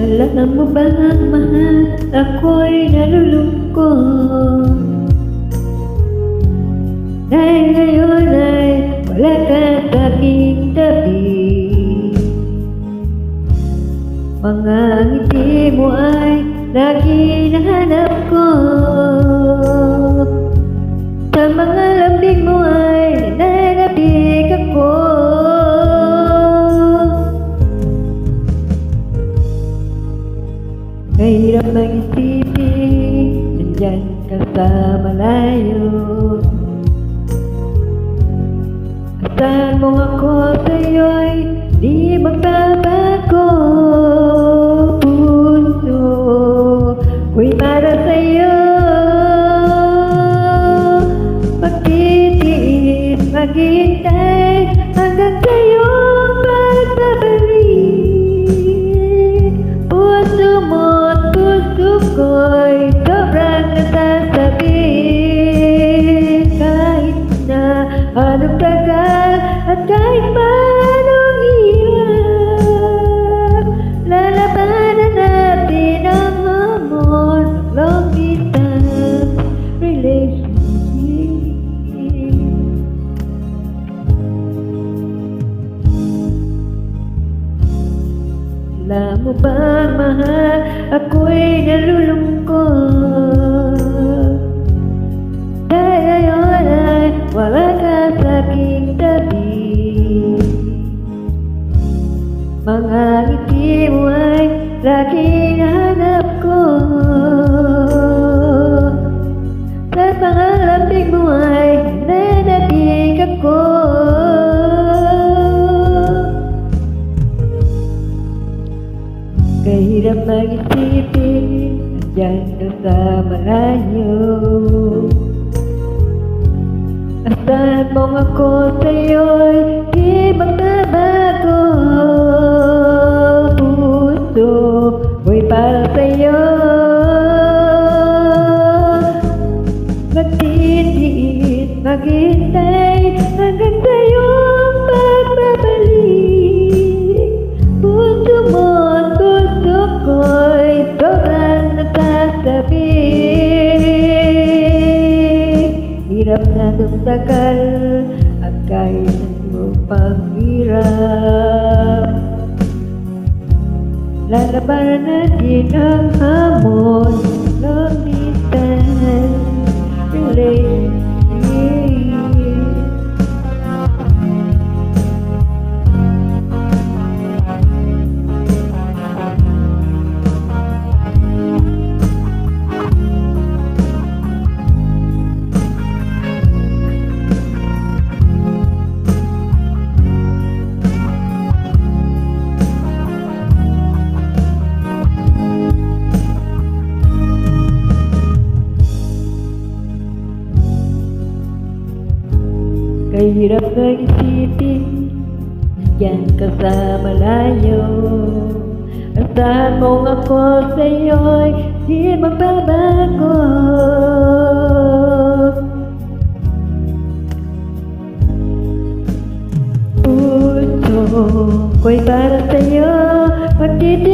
Alam mo ba, mahal, ako'y nalulungkot dahil ngayon ay wala ka sa aking tabi. Mga ngiti mo ay lagi nahanap ko, sa mga lambing mo ay nananabik ako. Mahirap mag-isipin, nandyan ka sa malayo. Asahan mo ako sa'yo'y di magbabago. Puso ko'y para sa'yo. Magtitiis, maghintay hanggang sa'yong pagbabalik. Puso mo't puso ko'y sobrang nasasabi. Kahit na anong tagal at kahit paanong hirap, lalabanan natin ang hamon ng long distance relationship. Alam mo ba, mahal, ako'y nalulungkot dahil ngayon ay wala ka sa aking tabi. Mga ngiti mo ay lagi nahanap ko, sa mga lambing mo ay nananabik ako. Kahirap mag-isipin, nandyan ka sa malayo. Asahan mong ako sa'yo'y di magbabago. Puso ko'y para sa'yo. Magtitiis, maghintay hanggang sa'yong pagbabalik. Puso mo't puso ko'y sobrang nagsasabi. Hirap na nung tagal at kahit anong paghirap, lalabanan natin ang hamon ng distance relationship. Kahirap mag-isipin, nandyan ka sa malayo. Asahan mong ako sa'yo'y di magbabago. Puso ko'y para sa'yo, magtitiis